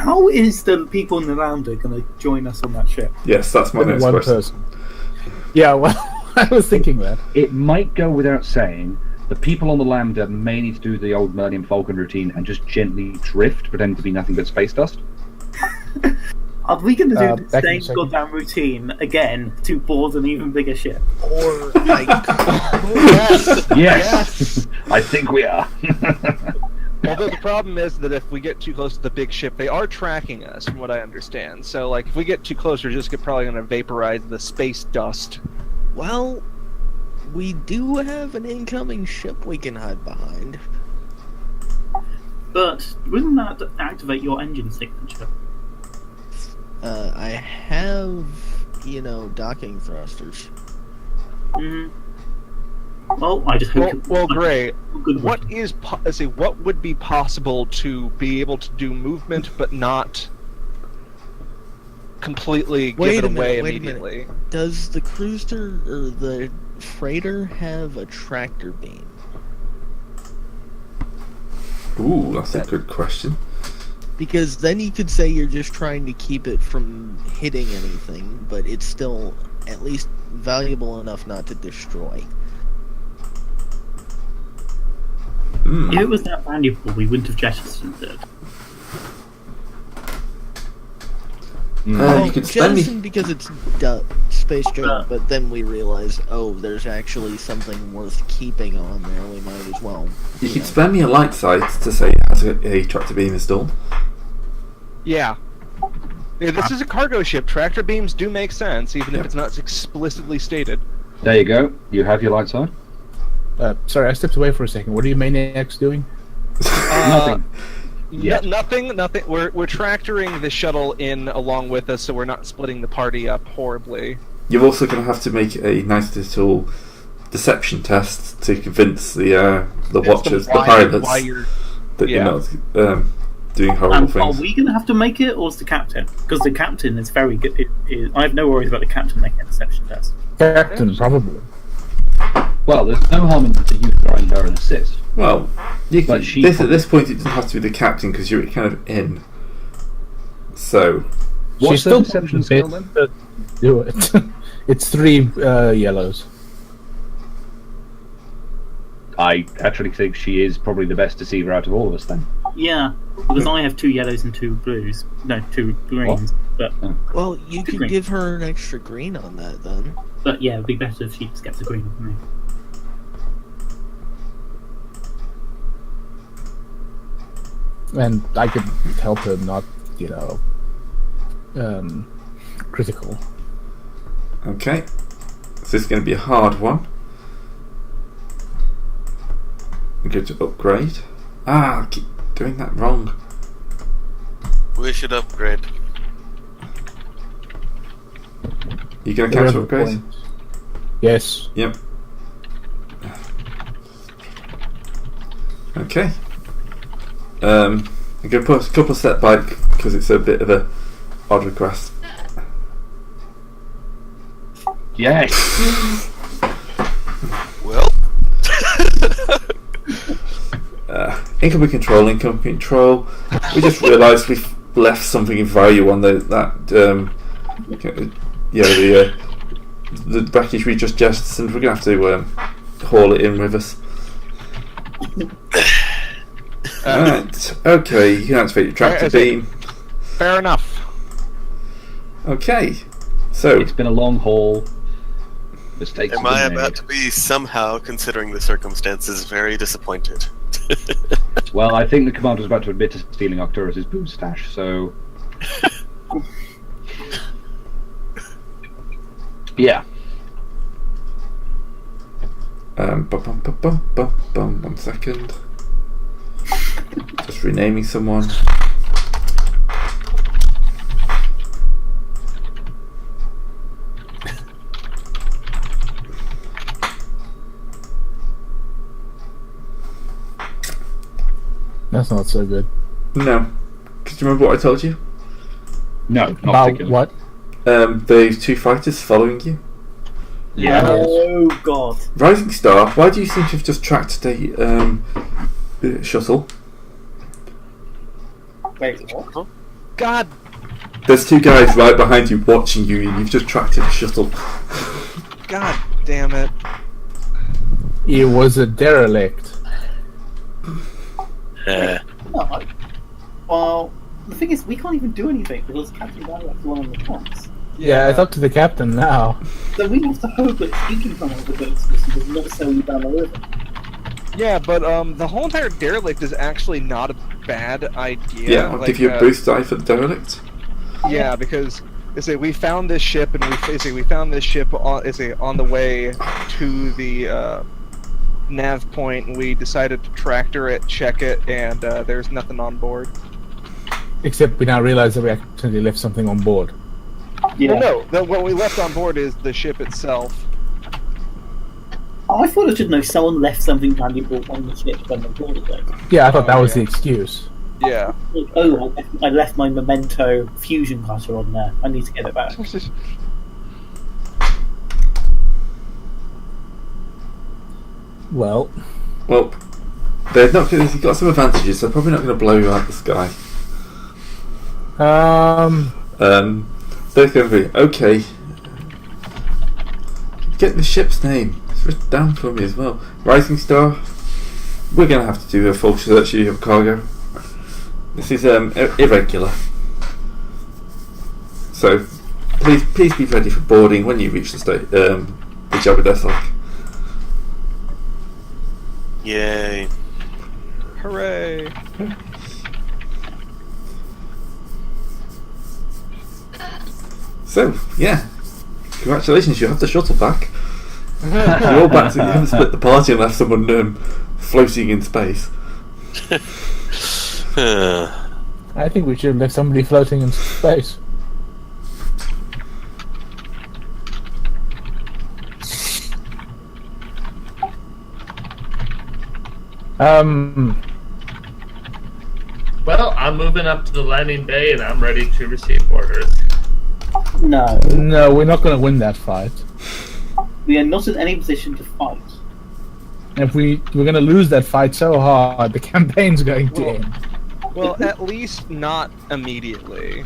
How is the people in the Lambda going to join us on that ship? Yes, that's my next one question. person. Yeah, well, I was thinking that. It might go without saying, the people on the Lambda may need to do the old Millennium Falcon routine and just gently drift, pretending to be nothing but space dust. Are we going to do the back in a same second. goddamn routine again to board an even bigger ship? Or like, yes. Yes! I think we are. Although the problem is that if we get too close to the big ship, they are tracking us, from what I understand. So, like, if we get too close, we're just probably going to vaporize the space dust. Well, we do have an incoming ship we can hide behind. But wouldn't that activate your engine signature? I have, docking thrusters. Well, I just hope. Well, great. Good What what would be possible to be able to do movement, but not completely give it away immediately? Does the cruiser or the freighter have a tractor beam? Ooh, that's a good question. Because then you could say you're just trying to keep it from hitting anything, but it's still at least valuable enough not to destroy. If it was that valuable, we wouldn't have jettisoned it. You could spend Jettison because it's space junk, but then we realize, there's actually something worth keeping on there. We might as well. You could spend me a light side to say it has a tractor beam installed. Yeah. This is a cargo ship. Tractor beams do make sense, even if it's not explicitly stated. There you go. You have your lights on. Sorry, I stepped away for a second. What are you maniacs doing? Nothing. Nothing. We're tractoring the shuttle in along with us, so we're not splitting the party up horribly. You're also going to have to make a nice little deception test to convince the watchers, the pilots, that you're not doing horrible And things. are we going to have to make it, or is the captain? Because the captain is very good. I have no worries about the captain making a deception test. Captain, probably. Well, there's no harm in you throwing her an assist. Well, But at this point it doesn't have to be the captain because you're kind of in. So, What's She's the still deception skill then? but do it. It's 3 yellows. I actually think she is probably the best deceiver out of all of us then. Yeah, because I have 2 yellows and 2 blues. No, 2 greens. Well, you could green. give her an extra green on that then. But yeah, it'd be better if she just gets a green from me. And I could help her not, critical. okay. So this is going to be a hard one. I'm going to upgrade. I keep doing that wrong. We should upgrade. You going to cancel upgrade? Yes. Yep. Okay. I'm going to put a couple step back because it's a bit of a odd request. Yes! Well, Incoming control. We just realised we've left something of value on the wreckage we just jettisoned. We're going to have to haul it in with us. Alright, okay, you can activate your tractor beam. Fair enough. Okay, so It's been a long haul. Mistakes am have I been about made. to be somehow, considering the circumstances, very disappointed? Well, I think the commander's about to admit to stealing Arcturus' boom stash, so... yeah. 1 second. Just renaming someone. That's not so good. No. Could you remember what I told you? No, not About particularly. what? The 2 fighters following you. Yeah. Oh god. Rising Star, why do you seem to have just tracked the shuttle? Wait, what? God. There's two guys right behind you watching you, and you've just tracked the shuttle. God damn it. It was a derelict. No, well, the thing is, we can't even do anything because Captain Dalek's the one on the comms. Yeah, it's up to the captain now. So we have to hope that he can come up with a good solution because not so down the river. Yeah, but the whole entire derelict is actually not a bad idea. Yeah, I'll give you a boost die for the derelict. Yeah, because we found this ship, and we found this ship on the way to the nav point, and we decided to tractor it, check it, and there's nothing on board. Except we now realize that we accidentally left something on board. Yeah. Well, no, what we left on board is the ship itself. I thought I should know someone left something valuable on the ship when they boarded it. Yeah, I thought that was the excuse. Yeah. Like, oh, I left my memento fusion cutter on there. I need to get it back. Well, they're not. You've got some advantages. They're probably not going to blow you out the sky. They're going to be okay. Get the ship's name. It's written down for me as well. Rising Star. We're going to have to do a full search of your cargo. This is irregular. So please be ready for boarding when you reach the Jabba Deslock. Yay. Hooray. So, yeah. Congratulations, you have the shuttle back. You're all back to, you haven't split the party and left someone floating in space. I think we should have left somebody floating in space. Well, I'm moving up to the landing bay and I'm ready to receive orders. No. No, we're not going to win that fight. We are not in any position to fight. If we're going to lose that fight so hard, the campaign's going to end. Well, at least not immediately.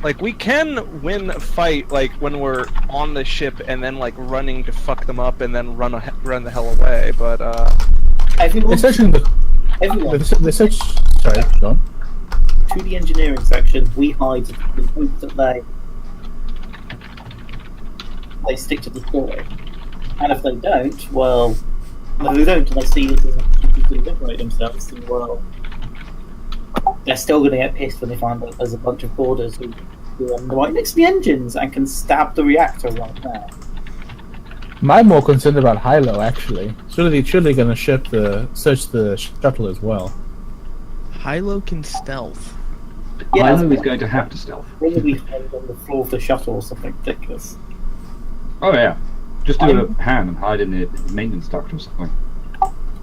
Like, we can win a fight, like, when we're on the ship and then, like, running to fuck them up and then run the hell away, but, Everyone, Essentially, sorry, go on. to the engineering section, we hide in the hope that they stick to the story. And if they don't, well, if they don't, and they see it as an opportunity to liberate themselves, then, well, they're still going to get pissed when they find that there's a bunch of boarders who are right next to the engines and can stab the reactor right there. I'm more concerned about Hilo, actually. Surely going to search the shuttle as well. Hilo can stealth. Yeah, Hilo is going to have to stealth. Probably hide on the floor of the shuttle or something ridiculous. Oh yeah, just do a hand and hide in the maintenance duct or something.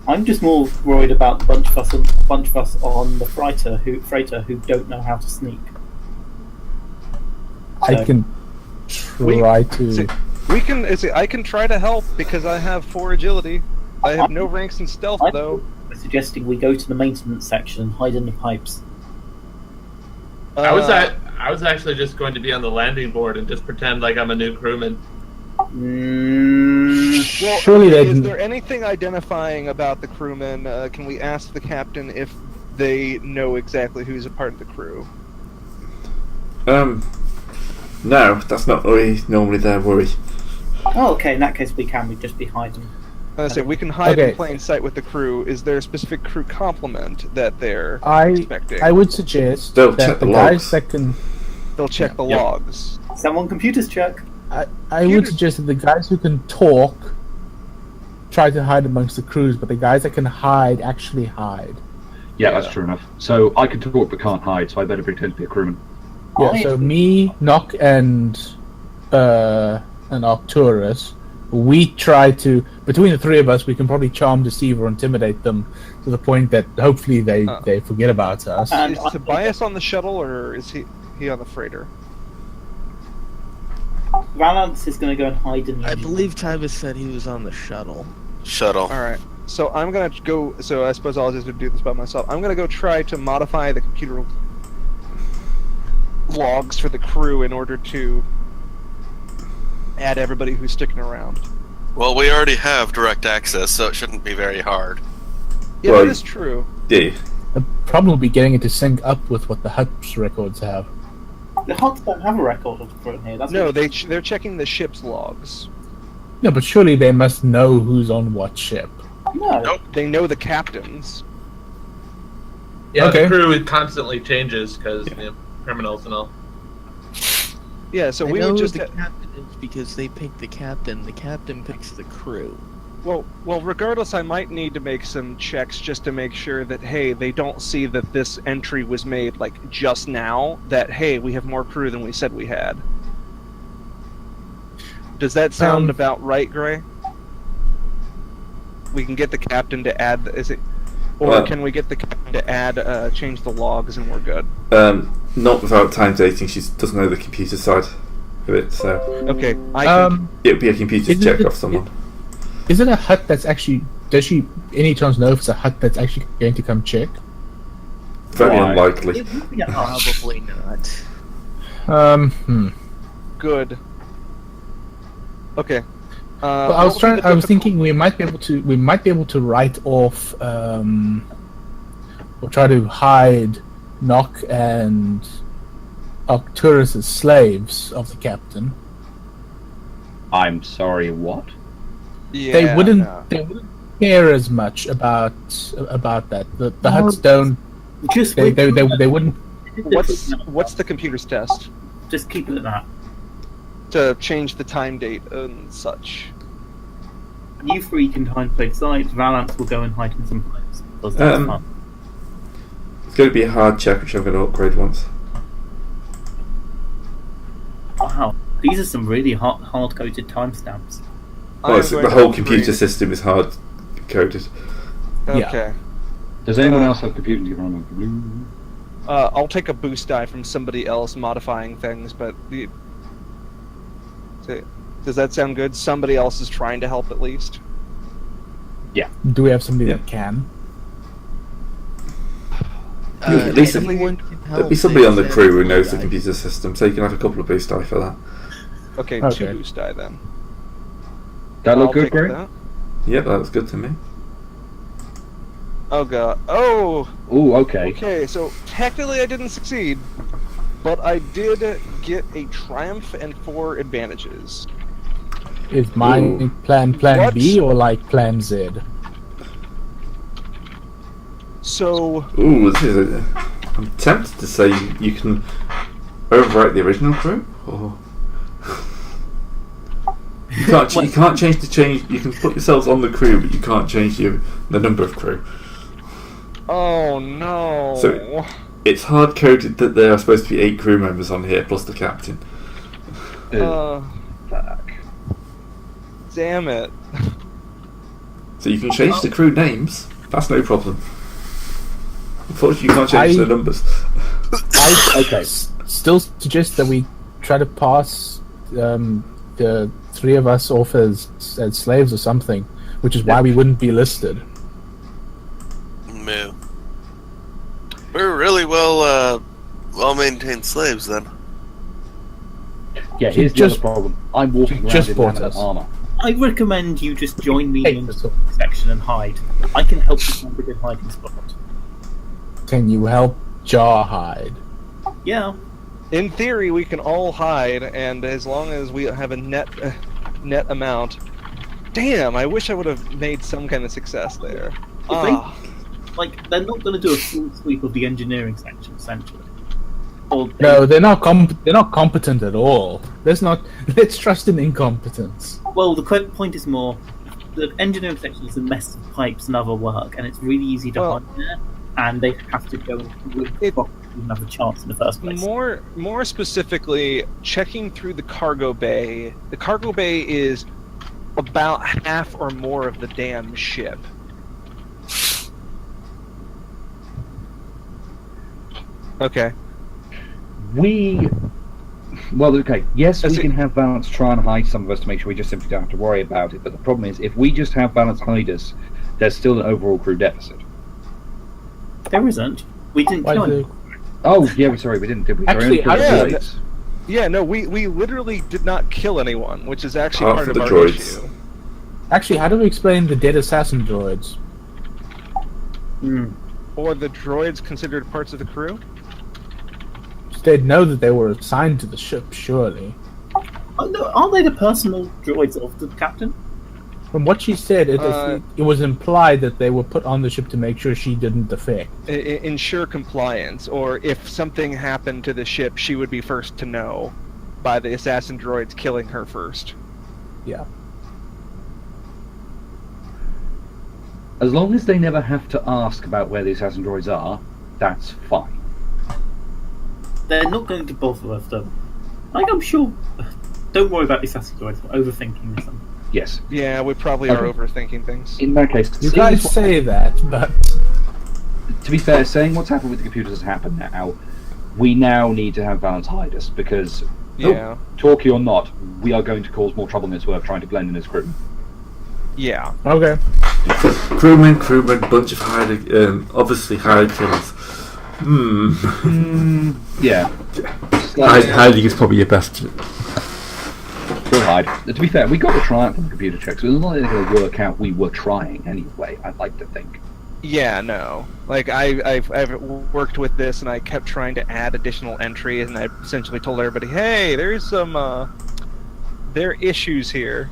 I'm just more worried about the bunch of us on the freighter who don't know how to sneak. I can try to... I can try to help because I have 4 agility. I have no ranks in stealth, though. I'm suggesting we go to the maintenance section and hide in the pipes. I was actually just going to be on the landing board and just pretend like I'm a new crewman. Well, surely is there anything identifying about the crewmen? Can we ask the captain if they know exactly who's a part of the crew? No, that's not normally their worry. Oh, okay. In that case, we just be hiding. I say we can hide in plain sight with the crew. Is there a specific crew complement that they're expecting? I would suggest They'll that check the the guys logs. that can... They'll check the logs. Someone computers check. I would suggest that the guys who can talk try to hide amongst the crews, but the guys that can hide actually hide. Yeah, that's true enough. So I can talk but can't hide, so I better pretend to be a crewman. Yeah, so me, Nock, and Arcturus, we try to, between the three of us, we can probably charm, deceive, or intimidate them to the point that hopefully they forget about us. Is Tobias on the shuttle, or is he on the freighter? Valance is going to go and hide in the I engine. believe Tybus said he was on the shuttle. Shuttle. Alright, so I'm gonna go, so I suppose I'll just do this by myself. I'm gonna go try to modify the computer logs for the crew in order to add everybody who's sticking around. Well, we already have direct access, so it shouldn't be very hard. Yeah, Well, that is true. Yeah. The problem will be getting it to sync up with what the Hut's records have. The Huts don't have a record of the crew in here. That's No, what- they're checking the ship's logs. No, but surely they must know who's on what ship. No. Nope. They know the captains. Yeah, Okay. the crew constantly changes because criminals and all. Yeah, so I we know would just the captain is because they pick the captain. The captain picks the crew. well, regardless, I might need to make some checks just to make sure that, hey, they don't see that this entry was made, like, just now, that, hey, we have more crew than we said we had. Does that sound about right, Gray? We can get the captain to add, or can we get the captain to add, change the logs and we're good? Not without time dating. She doesn't know the computer side of it, so Okay, I can... it would be a computer Isn't check it- off someone. Is it a Hut that's actually... Does she any chance know if it's a Hut that's actually going to come check? Very Why? unlikely. It would be a Hut. Probably not. Good. Okay. Well, I was thinking we might be able to write off or try to hide Nock and Arcturus as slaves of the captain. I'm sorry, what? Yeah, They wouldn't no. care as much about that. The No. Huts don't. Just They wait- wouldn't. What's the computer's test? Just keep it at that. To change the time date and such. You three can hide both sides. Valance will go and hide in some place. Because that's fun. It's going to be a hard check, which I'm going to upgrade once. Wow, these are some really hard-coded timestamps. Well, I'm it's, going the to whole upgrade- computer system is hard coded. Okay. Does anyone else have computers to run on? I'll take a boost die from somebody else modifying things, but does that sound good? Somebody else is trying to help at least. Do we have somebody Yeah. that can? At least anyone can There'll help. be somebody They on the said crew who one knows the guy. computer system, so you can have a couple of boost die for that. Okay, Okay. 2 boost die then. That look I'll good, take Gray? that. Yep, that was good to me. Oh god. Oh! Oh, okay. Okay, so technically I didn't succeed, but I did get a triumph and 4 advantages. Is my Ooh. plan What? B or like plan Z? So, Ooh, this is I'm tempted to say you can overwrite the original crew, or you can't change. You can put yourselves on the crew, but you can't change the number of crew. oh no. So- It's hard coded that there are supposed to be 8 crew members on here plus the captain. Fuck. Damn it. So you can change the crew names. That's no problem. Unfortunately, you can't change the numbers. I still suggest that we try to pass the 3 of us off as slaves or something, which is why we wouldn't be listed. Moo. We're really well maintained slaves then. Yeah, here's the Just- other problem. I'm walking around just in bought laminate us. armor. I recommend you just join me Hey, in that's the all. section and hide. I can help you find a good hiding spot. Can you help Jar hide? Yeah. In theory, we can all hide, and as long as we have a net amount. Damn! I wish I would have made some kind of success there. Ah, Like, they're not going to do a full sweep of the engineering section, essentially. Or No, they're not competent at all. Let's trust in incompetence. Well, the point is more, the engineering section is a mess of pipes and other work, and it's really easy to Well- hide there, and they have to go with It- to even have a chance in the first place. more specifically, checking through the cargo bay. The cargo bay is about half or more of the damn ship. Okay. Well, okay, yes, As we it- can have Valance try and hide some of us to make sure we just simply don't have to worry about it, but the problem is, if we just have Valance hide us, there's still an overall crew deficit. There isn't. We didn't Why kill do- anyone. Oh, yeah, sorry, we didn't, did we? Actually, no, we literally did not kill anyone, which is actually part of our droids. issue. Actually, how do we explain the dead assassin droids? Or the droids considered parts of the crew? They'd know that they were assigned to the ship, surely. Oh, no, aren't they the personal droids of the captain? From what she said, it was implied that they were put on the ship to make sure she didn't defect. Ensure compliance, or if something happened to the ship, she would be first to know by the assassin droids killing her first. Yeah. As long as they never have to ask about where the assassin droids are, that's fine. They're not going to bother with them. Like, I'm sure... Don't worry about the assassin droids, we're overthinking this. Yes. Yeah, we probably are overthinking things. In that case, You guys say that, but... To be fair, saying what's happened with the computers has happened now. We now need to have Valance hide us, because, talky or not, we are going to cause more trouble than it's worth trying to blend in as crew. Yeah. Okay. Crewmen, bunch of hired, obviously hired killers. Yeah. Hiding is probably your best. We'll hide. To be fair, we got the triumph on the computer checks, so it's not going to work out we were trying anyway, I'd like to think. Yeah, no. Like, I've worked with this, and I kept trying to add additional entries, and I essentially told everybody, hey, there's some, there are issues here.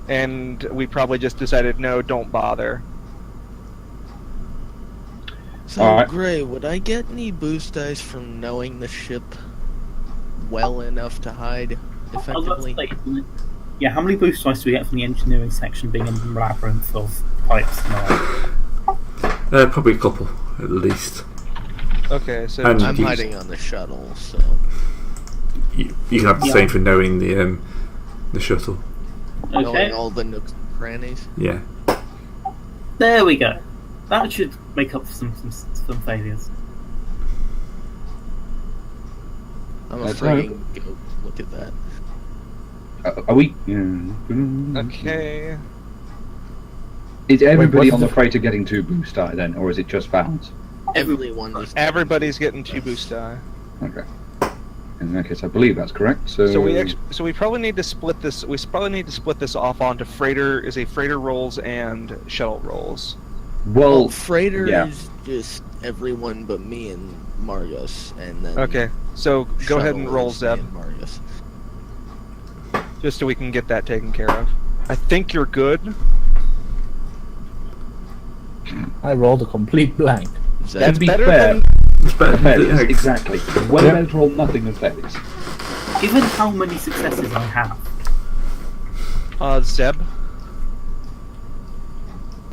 And we probably just decided, no, don't bother. So, Gray, would I get any boost dice from knowing the ship well enough to hide effectively? Yeah, how many boost dice do we get from the engineering section being in the labyrinth of pipes and all? Probably a couple, at least. Okay, so And I'm hiding on the shuttle, so... You can have the same for knowing the shuttle. Okay. Knowing all the nooks and crannies. Yeah. There we go. That should make up for some failures. I'm afraid to go look at that. Are we? Okay. Is everybody on the freighter getting 2 boost die then, or is it just Valance? Everybody's getting 2 boost die. Okay. In that case, I believe that's correct. So we probably need to split this. We probably need to split this off onto freighter rolls and shuttle rolls. Well, freighter is just everyone but me and Marius, and then. Okay, so go ahead and roll, Zeb. Marius. Just so we can get that taken care of. I think you're good. I rolled a complete blank. That's better than... It's better than failures, exactly. Well, better to roll nothing than failures. Given how many successes I have. Zeb?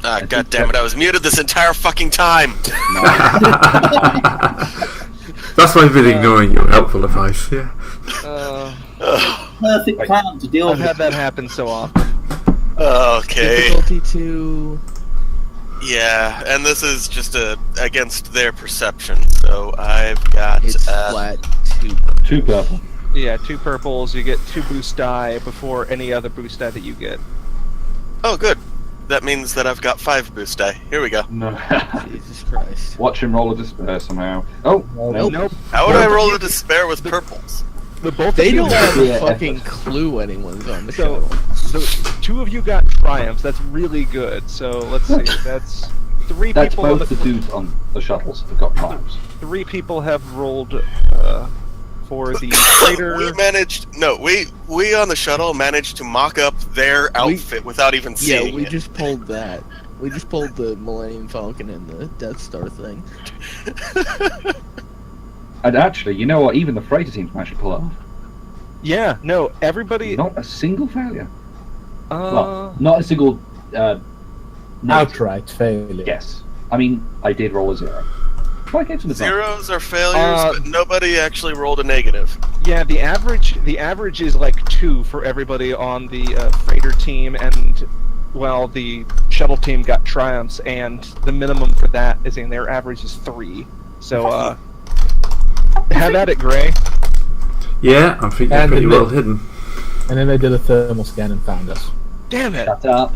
God damn it, I was muted this entire fucking time! That's why I've been ignoring your helpful advice, yeah. Perfect plan to deal with. I've had that happen so often. Okay. Difficulty 2... Yeah, and this is just against their perception, so I've got... It's flat 2 2 purple. Yeah, 2 purples, you get 2 boost die before any other boost die that you get. Oh, good. That means that I've got 5 boost die. Here we go. No. Jesus Christ. Watch him roll a despair somehow. Oh, Nope. How would I roll a despair with purples? They don't have a fucking clue anyone's on the show. So 2 of you got triumphs. That's really good. So let's see. That's 3 that's people. both the dudes on the shuttles have got triumphs. 3 people have rolled for the freighter. We managed. No, we on the shuttle managed to mock up their outfit without even seeing it. Yeah, we just pulled that. We just pulled the Millennium Falcon and the Death Star thing. And actually, you know what? Even the freighter teams managed to pull it off. Yeah, no, everybody. Not a single failure. Well, not a single. Outright failure. Yes. I mean, I did roll a 0. Well, I gave some advantage. Zeros are failures, but nobody actually rolled a negative. Yeah, the average is like 2 for everybody on the freighter team, and well, the shuttle team got triumphs, and the minimum for that is in their average is 3. So have at it, Gray. Yeah, I'm thinking pretty well hidden. And then they did a thermal scan and found us. Damn it!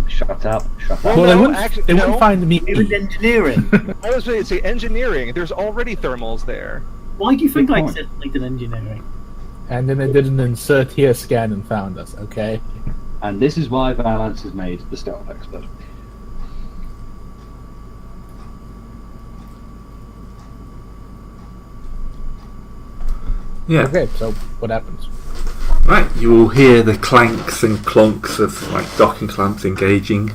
Shut up! Well, they wouldn't find me. It was engineering. I was going to say engineering. There's already thermals there. Why do you think I accepted engineering? And then they did an insert here scan and found us, okay? And this is why Valance is made the stealth expert. Yeah. Okay, so what happens? Right, you will hear the clanks and clunks of like docking clamps engaging,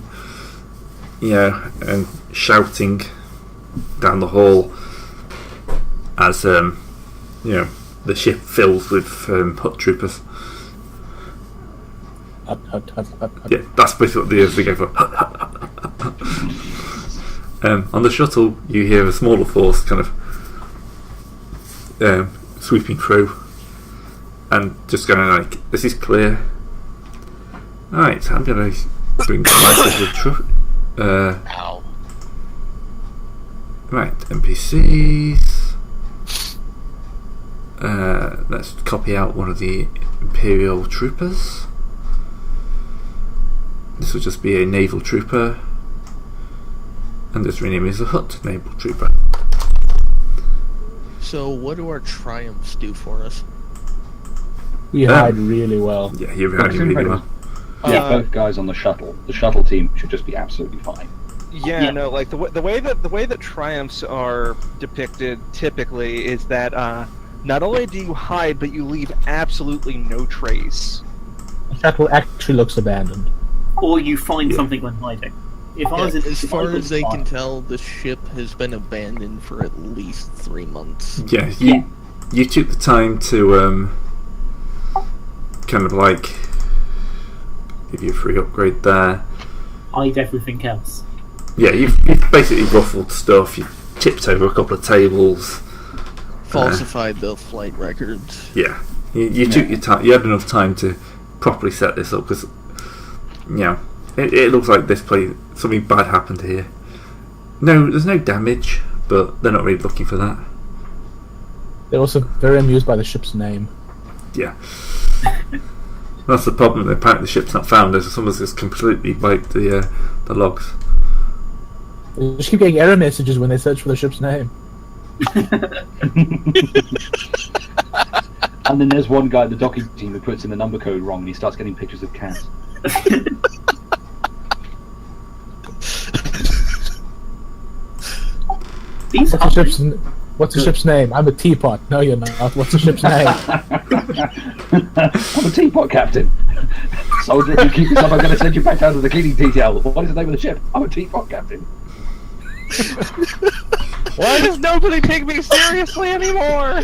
and shouting down the hall as the ship fills with hut troopers. Hut. Yeah, that's basically what they go for. On the shuttle, you hear a smaller force kind of sweeping through. And just going like, this is clear. Alright, I'm going to bring the Ow. Right, NPCs. Let's copy out one of the Imperial troopers. This will just be a naval trooper. And this rename is a Hut naval trooper. So what do our triumphs do for us? We hide really well. Yeah, you're hiding really well. Both guys on the shuttle. The shuttle team should just be absolutely fine. Yeah, no, like the way that triumphs are depicted typically is that not only do you hide, but you leave absolutely no trace. The shuttle actually looks abandoned. Or you find something when hiding. As far as they can tell, the ship has been abandoned for at least 3 months. Yeah, you took the time to kind of like give you a free upgrade there. Hide everything else. Yeah, you've basically ruffled stuff. You've tipped over a couple of tables. Falsified the flight records. Yeah, you took your time. You had enough time to properly set this up because it looks like this place something bad happened here. No, there's no damage, but they're not really looking for that. They're also very amused by the ship's name. Yeah. That's the problem. Apparently the ship's not found. Someone's just completely wiped the logs. They just keep getting error messages when they search for the ship's name. And then there's one guy in the docking team who puts in the number code wrong and he starts getting pictures of cats. What's the ship's name? I'm a teapot. No, you're not. What's the ship's name? I'm a teapot captain. Soldier, if you keep this up, I'm going to send you back down to the cleaning detail. What is the name of the ship? I'm a teapot captain. Why does nobody take me seriously anymore?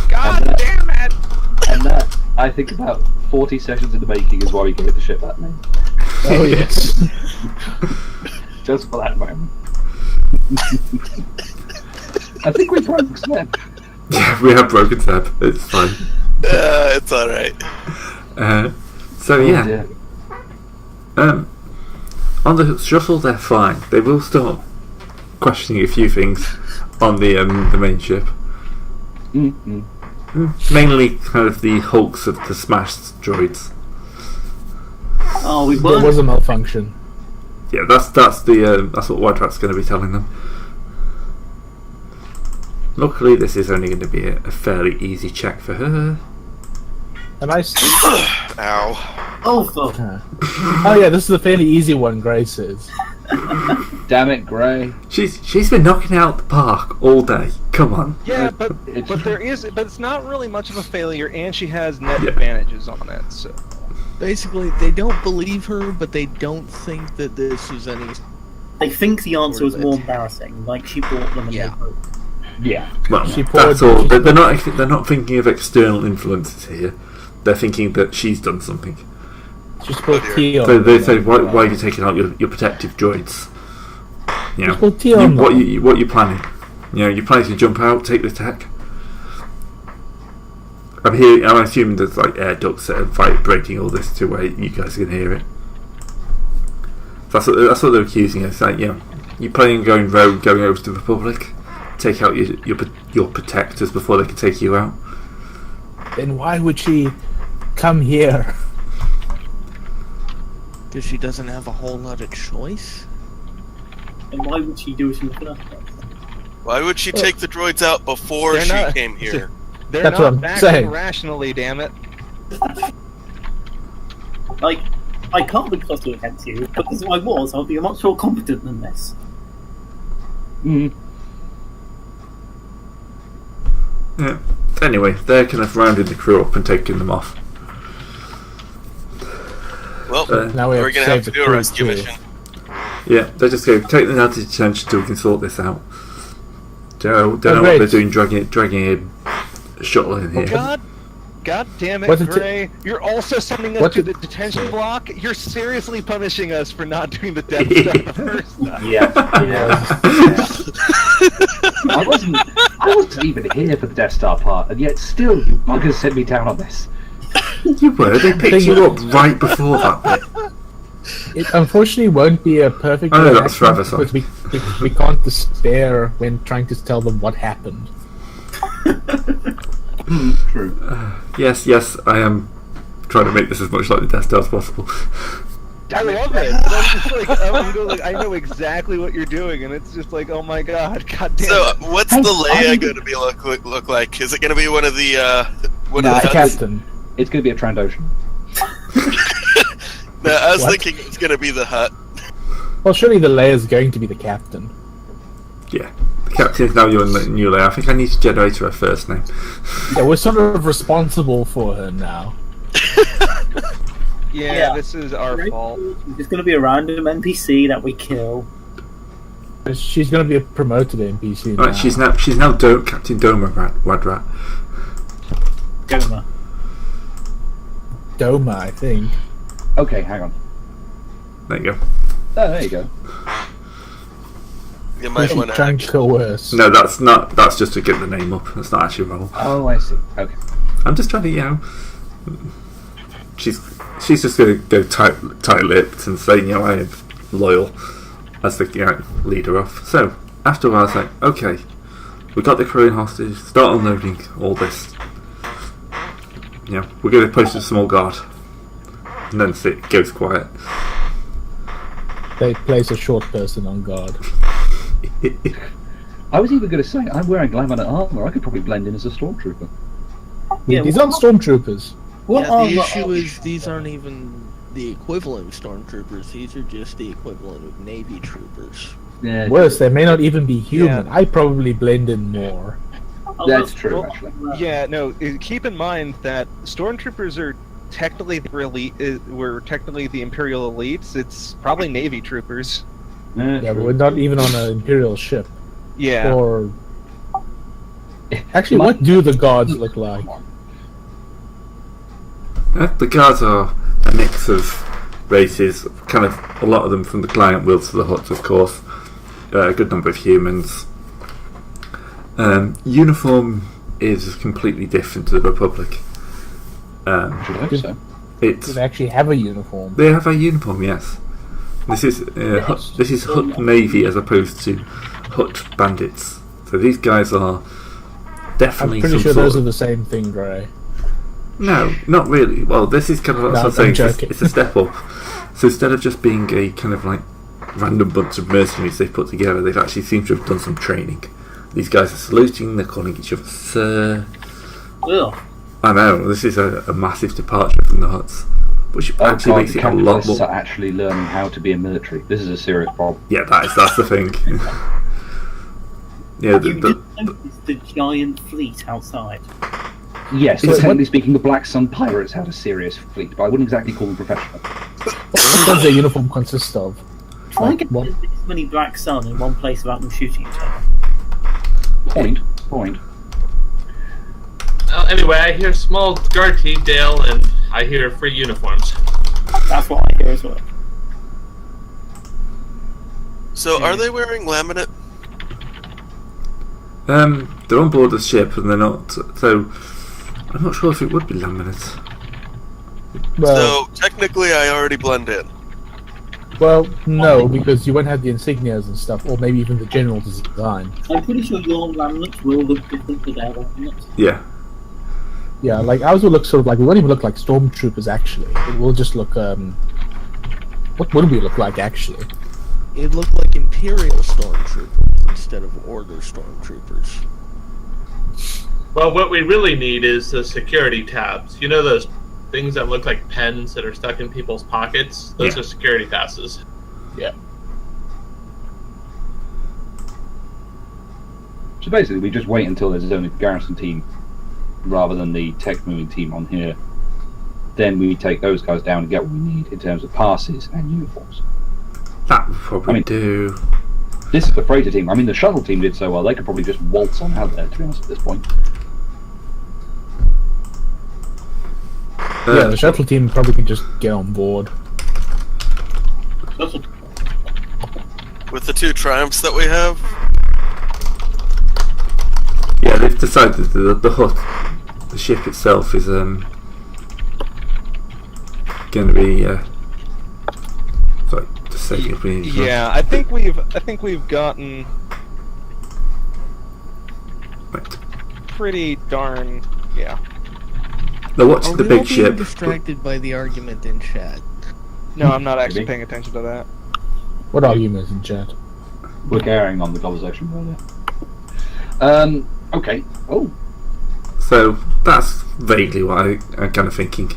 God damn it! And that, I think, about 40 sessions in the making is why we gave the ship that name. Oh yes. Just for that moment. I think we broke Seb. Yeah, we have broken Seb. It's fine. It's alright. On the shuttle, they're fine. They will start questioning a few things on the main ship. Mm-hmm. Mainly kind of the hulks of the smashed droids. Oh, we There was a malfunction. Yeah, that's what White Rat's going to be telling them. Luckily, this is only going to be a fairly easy check for her. Am I? Ow. Oh, fuck. Oh yeah, this is a fairly easy one. Grace says. Damn it, Gray. She's been knocking out the park all day. Come on. Yeah, but it's not really much of a failure, and she has net advantages on it. So basically, they don't believe her, but they don't think that this is any. They think the answer was more embarrassing. Like she bought them. Yeah. Yeah. Well, that's all. They're not thinking of external influences here. They're thinking that she's done something. She's put tea on. So they say, why are you taking out your protective droids? You know, put tea on what you planning? You know, you're planning to jump out, take the tech. I'm assuming there's like air ducts that are vibrating all this to where you guys can hear it. That's what they're accusing us. Like, you're planning on going rogue, going over to the Republic, take out your protectors before they can take you out. then why would she come here? Because she doesn't have a whole lot of choice. And why would she do it in the first place? Why would she take the droids out before They're she not- came here? They're That's not what I'm acting saying. rationally, damn it. Like, I can't be trusted against you, because if I was, I'd be much more competent than this. Mm. Yeah. Anyway, they're kind of rounding the crew up and taking them off. Well, Now we have we're to gonna save have to the do a crew rescue too. mission. Yeah, they just go take them out of detention till we can sort this out. Don't know what great. they're doing, dragging a shuttle in here. God damn it, What's it Gray. You're also sending us What's to it- the detention block? You're seriously punishing us for not doing the Death Star the first time. Yeah. I wasn't even here for the Death Star part, and yet still you buggers sent me down on this. You were. They picked you up right before that bit. It unfortunately won't be a perfect Oh, no, that's reaction forever, sorry. because we can't despair when trying to tell them what happened. True. Yes, I am trying to make this as much like the Death Star as possible. I love it. But I'm just like, I'm going like, I know exactly what you're doing, and it's just like, oh my god, god damn So, it. what's the Leia going to be look like? Is it going to be one of the one Nah, of the The huts? captain. It's going to be a Trandoshan. No, I was What? thinking it was going to be the hut. Well, surely the Leia's going to be the captain. Yeah. The captain is now your new Leia. I think I need to generate her first name. Yeah, we're sort of responsible for her now. Yeah, this is our fault. It's going to be a random NPC that we kill. She's going to be a promoted NPC now. Right, she's now Captain Doma Wadrat. Goma. Doma, I think. Okay, hang on. There you go. Oh, there you go. You might She's want trying to. to coerce. No, that's not. That's just to get the name up. That's not actually wrong. Oh, I see. Okay. I'm just trying to, she's just going to go tight-lipped and say, I am loyal as the leader of. So after a while, it's like, okay, we got the Korean hostage. Start unloading all this. We're going to post a small guard, and then it goes quiet. They place a short person on guard. I was even going to say, I'm wearing laminate armor. I could probably blend in as a stormtrooper. Yeah, These aren't stormtroopers. What Yeah, are the the issue is these aren't even the equivalent of stormtroopers. These are just the equivalent of Navy troopers. Yeah, Worse, they may not even be human. Yeah. I probably blend in more. That's true, actually. Yeah, no, keep in mind that stormtroopers are technically the elite. We're technically the Imperial elites. It's probably Navy troopers. Yeah, but we're not even on an Imperial ship. Yeah. Or actually, what do the guards look like? The guards are a mix of races, kind of a lot of them from the client worlds to the Hutt, of course. A good number of humans. Uniform is completely different to the Republic. Should hope so. Do they actually have a uniform? They have a uniform, yes. This is Hutt Navy as opposed to Hutt Bandits. So these guys are definitely. I'm pretty some sure sort those of- are the same thing, Gray. No, not really. Well, this is kind of what No, I'm saying. I'm joking. It's a step up. So instead of just being a kind of like random bunch of mercenaries they've put together, they've actually seemed to have done some training. These guys are saluting. They're calling each other sir. Ugh. I know this is a massive departure from the Hutts, which actually makes it a lot capitalists more. are actually learning how to be a military. This is a serious problem. Yeah, that's the thing. Yeah, You did notice the giant fleet outside. Yes, It's- technically speaking, the Black Sun Pirates had a serious fleet, but I wouldn't exactly call them professional. What does their uniform consist of? Try and get What? this many Black Sun in one place without them shooting each other. Point. Anyway, I hear small guard team, Dale, and I hear free uniforms. That's what I hear as well. So, are they wearing laminate? They're on board the ship and they're not. So I'm not sure if it would be laminate. Well, So, technically, I already blend in. no, because you won't have the insignias and stuff, or maybe even the general design. I'm pretty sure your laminates will look different to their laminates. Yeah. Yeah, like ours will look sort of like, we won't even look like stormtroopers actually. It will just look what would we look like actually? It looked like Imperial stormtroopers instead of Order stormtroopers. Well, what we really need is the security tabs. You know those things that look like pens that are stuck in people's pockets? Those are security passes. Yeah. So basically, we just wait until there's only the garrison team rather than the tech moving team on here. Then we take those guys down and get what we need in terms of passes and uniforms. That would probably do. This is the freighter team. I mean, the shuttle team did so well, they could probably just waltz on out there, to be honest, at this point. Yeah, the shuttle team probably can just get on board. With the 2 triumphs that we have? Yeah, they've decided that the ship itself is going to be. Sorry, just saying if we need to. Yeah, I think we've gotten Right. pretty darn They're watching the we big all being ship. distracted by the argument in chat? No, I'm not actually Maybe. paying attention to that. What arguments in chat? We're carrying on the conversation earlier. Okay. Oh, So that's vaguely what I'm kind of thinking.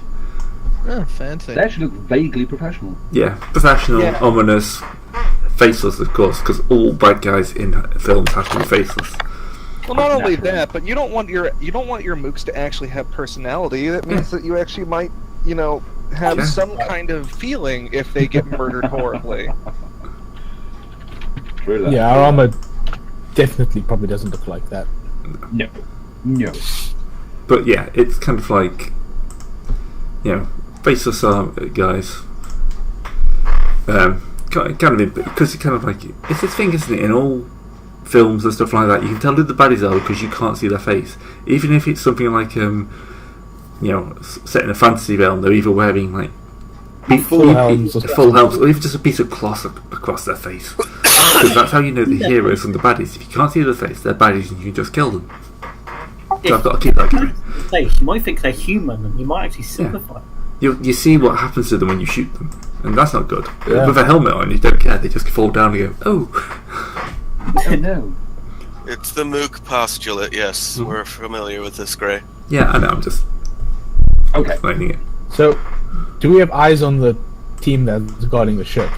Oh, fancy. they actually look vaguely professional. Yeah, professional, Yeah. ominous, faceless, of course, because all bad guys in films have to be faceless. Well, not only Naturally. that, but you don't want your mooks to actually have personality. That means that you actually might, have Yeah. some kind of feeling if they get murdered horribly. True that. Yeah, our armor definitely probably doesn't look like that. No. No. But yeah, it's kind of like, faceless guys. Kind of because it's kind of like it's this thing, isn't it? In all films and stuff like that, you can tell who the baddies are because you can't see their face. Even if it's something like set in a fantasy realm, they're either wearing like Full helms or full helms, or even just a piece of cloth across their face. Because that's how you know the heroes from the baddies. If you can't see their face, they're baddies, and you can just kill them. So I've got to keep that going. Face, you might think they're human, and you might actually sympathise. You see what happens to them when you shoot them, and that's not good. Yeah. With a helmet on, you don't care. They just fall down and go, oh. Oh no. It's the Mook postulate, yes. We're familiar with this, Gray. Yeah, I know. I'm just Okay. explaining it. So, do we have eyes on the team that's guarding the ship?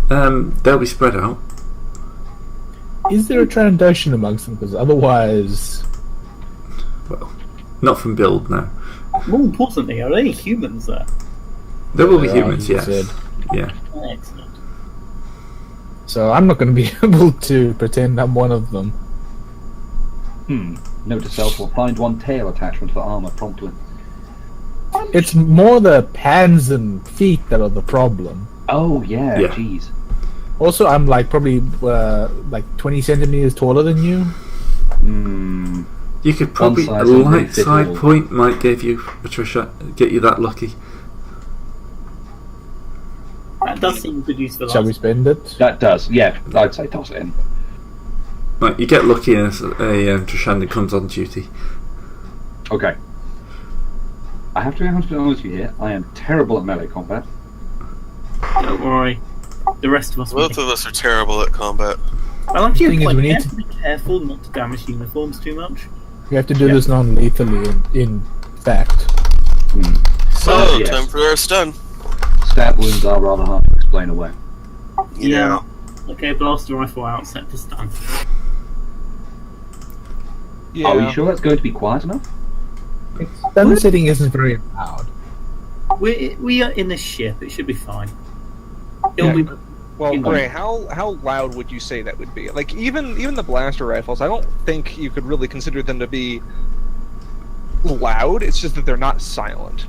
They'll be spread out. Is there a Trandoshan amongst them? Because otherwise, Well, not from build, no. More importantly, are any humans there? There will be There are, humans, he yes. said. Yeah. Excellent. so I'm not going to be able to pretend I'm one of them. Note to self: will find one tail attachment for armor promptly. It's more the hands and feet that are the problem. Oh yeah. Yeah. Jeez. Also, I'm like probably like 20 centimeters taller than you. You could probably One a size and light fit side all. point might give you, Patricia, get you that lucky. That does seem good use for Shall we last. spend it? That does. Yeah. I'd say toss it in. Like you get lucky as a Trishanda comes on duty. Okay. I have to be honest with you here. I am terrible at melee combat. Don't worry. The rest of us will Both of us are terrible at combat. Well, actually, Thing is, quite we need to- carefully careful not to damage uniforms too much. We have to do this non-lethally, in fact. So, yes. time for our stun. Stab wounds are rather hard to explain away. Yeah. Okay, blaster rifle out, set to stun. Yeah. Are you sure that's going to be quiet enough? Stun setting isn't very loud. We are in a ship. It should be fine. It'll be. Well, You know. Gray, how loud would you say that would be? Like even the blaster rifles, I don't think you could really consider them to be loud. It's just that they're not silent.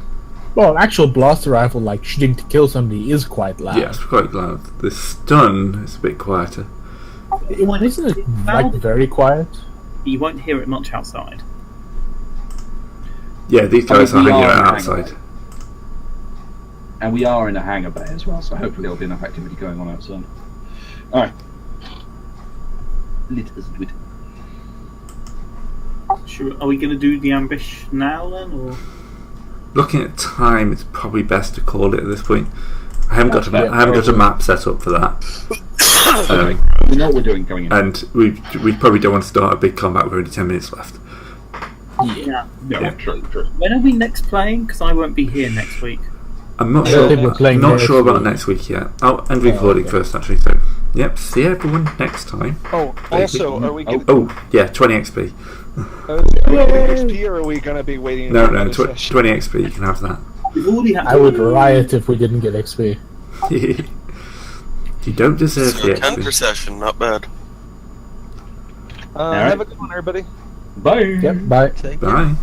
Well, an actual blaster rifle, like shooting to kill somebody, is quite loud. Yeah, it's quite loud. The stun is a bit quieter. Isn't it like very quiet? You won't hear it much outside. Yeah, these I mean, guys are we hanging are out hanging outside. out. And we are in a hangar bay as well, so hopefully there'll be enough activity going on outside. Alright. Let us do it. Are we going to do the ambush now then, or? Looking at time, it's probably best to call it at this point. I haven't got a map set up for that. We know what we're doing going in. And we probably don't want to start a big combat with only 10 minutes left. Yeah. True. When are we next playing? Because I won't be here next week. I'm not I sure. think we're playing Not next sure about week. next week yet. I'll end recording first, actually. So, yep. See everyone next time. Oh, also, are we getting Oh, yeah, 20 XP. XP, or are we going to be waiting? No, for another 20 session? XP. You can have that. We've already had. I would riot if we didn't get XP. You don't deserve So the 10 per XP. session, not bad. Have a good one, everybody. Bye. Yep, bye. Thank you. Bye.